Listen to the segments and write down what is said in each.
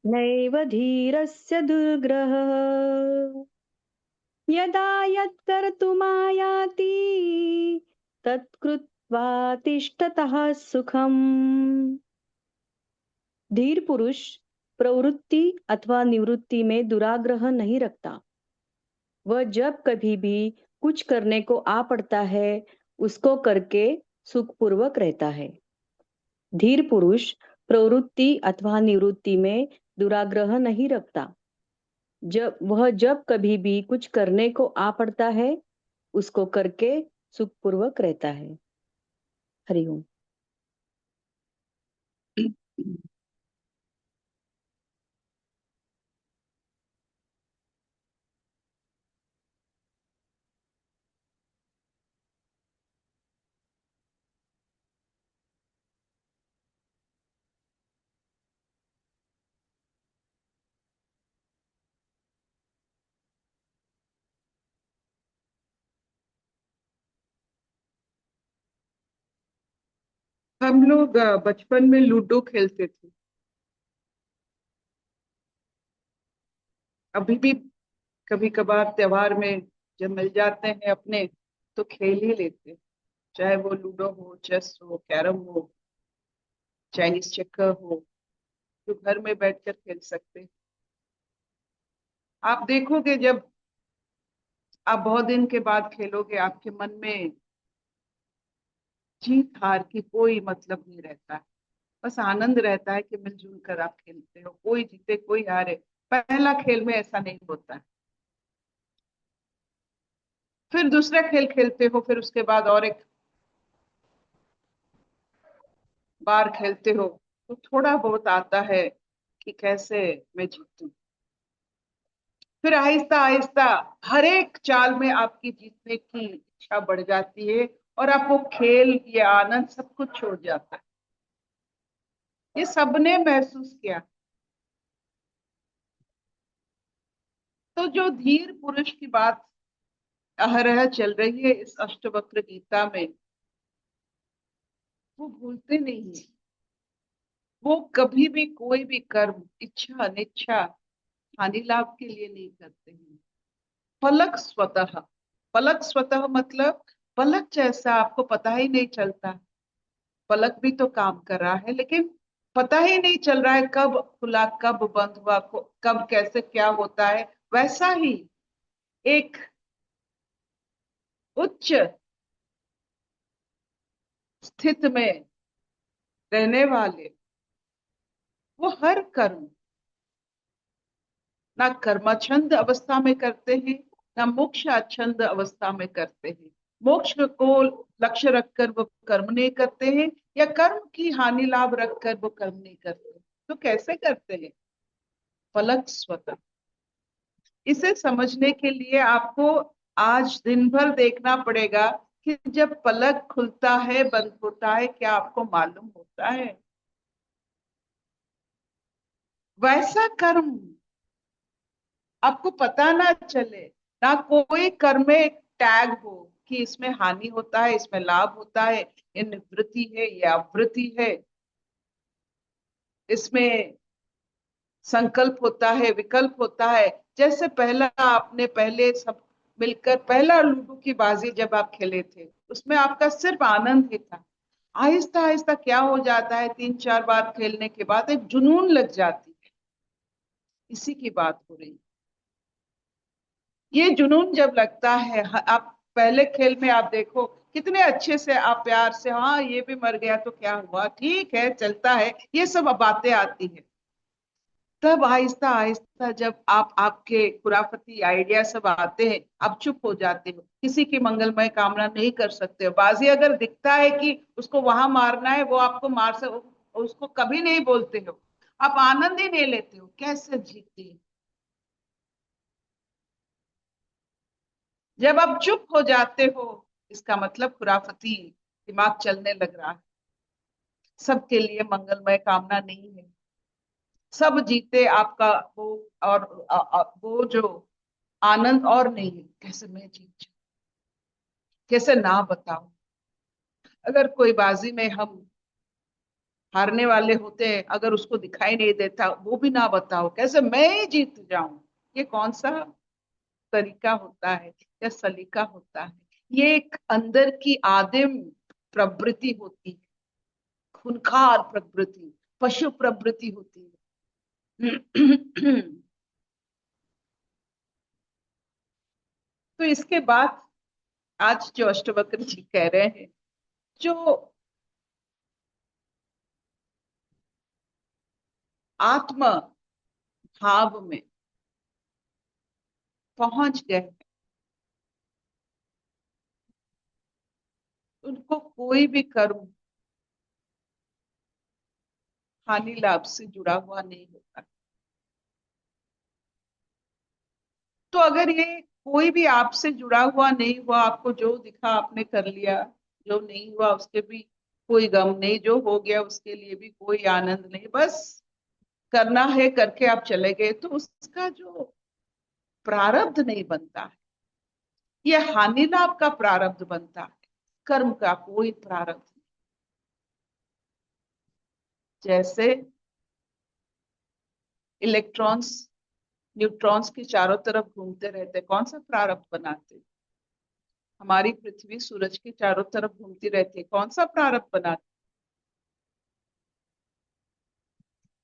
नैव धीरस्य दुर्ग्रहः यदा यत्कर्तुमायाति तत्कृत्वा तिष्ठतः सुखम्। धीर पुरुष प्रवृत्ति अथवा निवृत्ति में दुराग्रह नहीं रखता। वह जब कभी भी कुछ करने को आ पड़ता है उसको करके सुखपूर्वक रहता है। धीर पुरुष प्रवृत्ति अथवा निवृत्ति में दुराग्रह नहीं रखता। जब कभी भी कुछ करने को आ पड़ता है उसको करके सुखपूर्वक रहता है। हरिओम। हम लोग बचपन में लूडो खेलते थे। अभी भी कभी कभार त्योहार में जब मिल जाते हैं अपने तो खेल ही लेते हैं। चाहे वो लूडो हो, चेस हो, कैरम हो, चाइनीज चेकर हो, जो घर में बैठकर खेल सकते हैं। आप देखोगे जब आप बहुत दिन के बाद खेलोगे आपके मन में जीत हार की कोई मतलब नहीं रहता है। बस आनंद रहता है कि मिलजुल कर आप खेलते हो, कोई जीते कोई हारे। पहला खेल में ऐसा नहीं होता है। फिर दूसरा खेल खेलते हो, फिर उसके बाद और एक बार खेलते हो तो थोड़ा बहुत आता है कि कैसे मैं जीतूं। फिर आहिस्ता आहिस्ता हर एक चाल में आपकी जीतने की इच्छा बढ़ जाती है और आपको खेल, ये आनंद सब कुछ छोड़ जाता है। ये सबने महसूस किया। तो जो धीर पुरुष की बात अहरह चल रही है इस अष्टवक्र गीता में, वो भूलते नहीं है। वो कभी भी कोई भी कर्म इच्छा अनिच्छा हानि लाभ के लिए नहीं करते हैं। पलक स्वतः, पलक स्वतः मतलब पलक जैसा आपको पता ही नहीं चलता। पलक भी तो काम कर रहा है लेकिन पता ही नहीं चल रहा है कब खुला कब बंद हुआ, कब कैसे क्या होता है। वैसा ही एक उच्च स्थित में रहने वाले वो हर कर्म ना कर्मछंद अवस्था में करते हैं ना मोक्ष अच्छंद अवस्था में करते हैं। मोक्ष को लक्ष्य रखकर वो कर्म नहीं करते हैं या कर्म की हानि लाभ रखकर वो कर्म नहीं करते। तो कैसे करते हैं? फलक स्वतः। इसे समझने के लिए आपको आज दिन भर देखना पड़ेगा कि जब पलक खुलता है बंद होता है क्या आपको मालूम होता है? वैसा कर्म आपको पता ना चले, ना कोई कर्म में टैग हो कि इसमें हानि होता है, इसमें लाभ होता है, ये निवृत्ति है, ये आवृत्ति है, इसमें संकल्प होता है, विकल्प होता है। जैसे पहला आपने पहले सब मिलकर पहला लूडो की बाजी जब आप खेले थे उसमें आपका सिर्फ आनंद ही था। आहिस्ता आहिस्ता क्या हो जाता है, तीन चार बार खेलने के बाद एक जुनून लग जाती है। इसी की बात हो रही है। ये जुनून जब लगता है, आप पहले खेल में आप देखो कितने अच्छे से आप प्यार से, हाँ ये भी मर गया तो क्या हुआ, ठीक है चलता है, ये सब बातें आती है। तब आहिस्ता आहिस्ता जब आप आपके खुराफती आइडिया सब आते हैं, आप चुप हो जाते हो, किसी की मंगलमय कामना नहीं कर सकते हो। बाजी अगर दिखता है कि उसको वहां मारना है, वो आपको मार सक, उसको कभी नहीं बोलते हो। आप आनंद ही नहीं लेते हो कैसे जीते। जब आप चुप हो जाते हो इसका मतलब खुराफती दिमाग चलने लग रहा है। सबके लिए मंगलमय कामना नहीं है, सब जीते आपका वो, और वो जो आनंद और नहीं है। कैसे मैं जीत जाऊं, कैसे ना बताऊं। अगर कोई बाजी में हम हारने वाले होते हैं, अगर उसको दिखाई नहीं देता वो भी ना बताओ, कैसे मैं ही जीत जाऊं, ये कौन सा तरीका होता है या सलीका होता है? ये एक अंदर की आदिम प्रवृत्ति होती है, खूंखार प्रवृत्ति, पशु प्रवृत्ति होती है। तो इसके बाद आज जो अष्टवक्र जी कह रहे हैं, जो आत्म भाव में पहुंच गए, उनको कोई भी कर्म हानि लाभ से जुड़ा हुआ नहीं होता। तो अगर ये कोई भी आपसे जुड़ा हुआ नहीं हुआ, आपको जो दिखा आपने कर लिया, जो नहीं हुआ उसके भी कोई गम नहीं, जो हो गया उसके लिए भी कोई आनंद नहीं, बस करना है करके आप चले गए, तो उसका जो प्रारब्ध नहीं बनता है, ये हानि लाभ का प्रारब्ध बनता है, कर्म का कोई प्रारब्ध नहीं। जैसे इलेक्ट्रॉन्स न्यूट्रॉन्स के चारों तरफ घूमते रहते, कौन सा प्रारब्ध बनाते? हमारी पृथ्वी सूरज के चारों तरफ घूमती रहती है, कौन सा प्रारब्ध बनाते?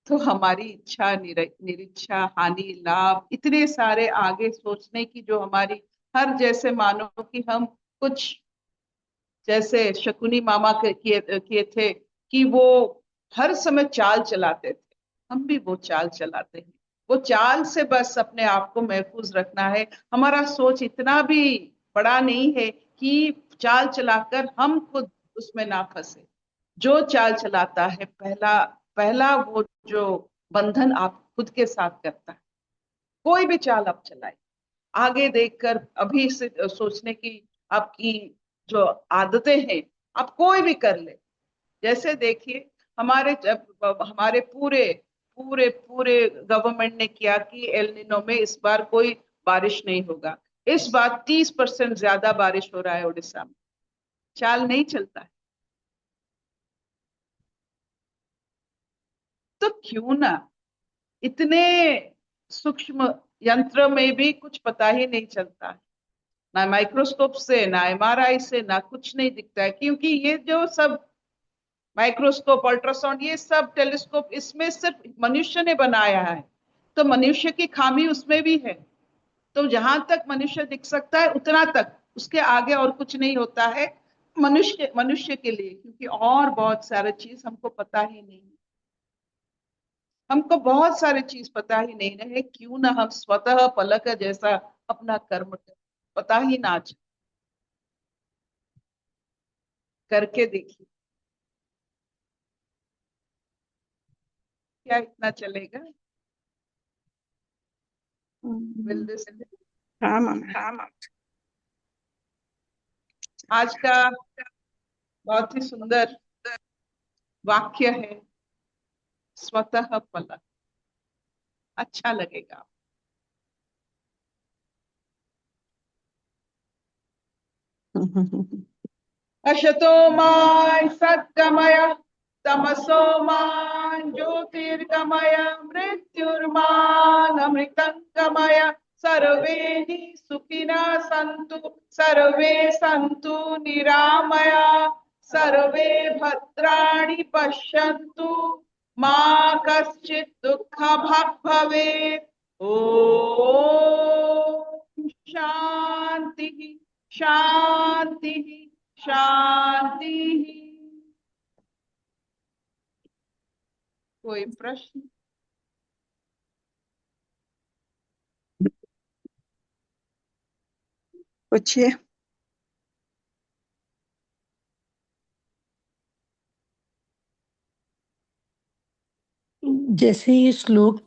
तो हमारी इच्छा निरिच्छा, हानि लाभ, इतने सारे आगे सोचने की जो हमारी, हर जैसे मानो कि हम कुछ जैसे शकुनी मामा किए थे कि वो हर समय चाल चलाते थे, हम भी वो चाल चलाते हैं। वो चाल से बस अपने आप को महफूज रखना है, हमारा सोच इतना भी बड़ा नहीं है कि चाल चलाकर हम खुद उसमें ना फंसे। जो चाल चलाता है, पहला पहला वो जो बंधन आप खुद के साथ करता है। कोई भी चाल आप चलाए, आगे देखकर अभी से सोचने की आपकी जो आदतें हैं, आप कोई भी कर ले। जैसे देखिए, हमारे पूरे पूरे पूरे गवर्नमेंट ने किया कि एल निनो में इस बार कोई बारिश नहीं होगा, इस बार 30% ज्यादा बारिश हो रहा है उड़ीसा में। चाल नहीं चलता है, तो क्यों ना, इतने सूक्ष्म यंत्र में भी कुछ पता ही नहीं चलता है, ना माइक्रोस्कोप से, ना एमआरआई से, ना कुछ नहीं दिखता है, क्योंकि ये जो सब माइक्रोस्कोप, अल्ट्रासाउंड, ये सब टेलीस्कोप, इसमें सिर्फ मनुष्य ने बनाया है, तो मनुष्य की खामी उसमें भी है। तो जहां तक मनुष्य दिख सकता है उतना तक, उसके आगे और कुछ नहीं होता है मनुष्य मनुष्य के लिए, क्योंकि और बहुत सारे चीज हमको पता ही नहीं, हमको बहुत सारी चीज पता ही नहीं रहे, क्यों ना हम स्वतः पलक जैसा अपना कर्म करें, पता ही ना चले, करके देखिए क्या इतना चलेगा? Will this- हाँ मामा। आज का बहुत ही सुंदर वाक्य है, स्वतः पलक, अच्छा लगेगा। असतो माय सद्गमय, तमसो माय ज्योतिर्गमय, मृत्युर्मान् अमृतंगमय। सर्वे हि सुखिनः सन्तु, सर्वे सन्तु निरामया, सर्वे भद्राणि पश्यन्तु, मा कश्चित् दुःखभाग् भवेत्। ॐ शान्तिः शांति शांति। कोई प्रश्न? पूछिए। जैसे ये श्लोक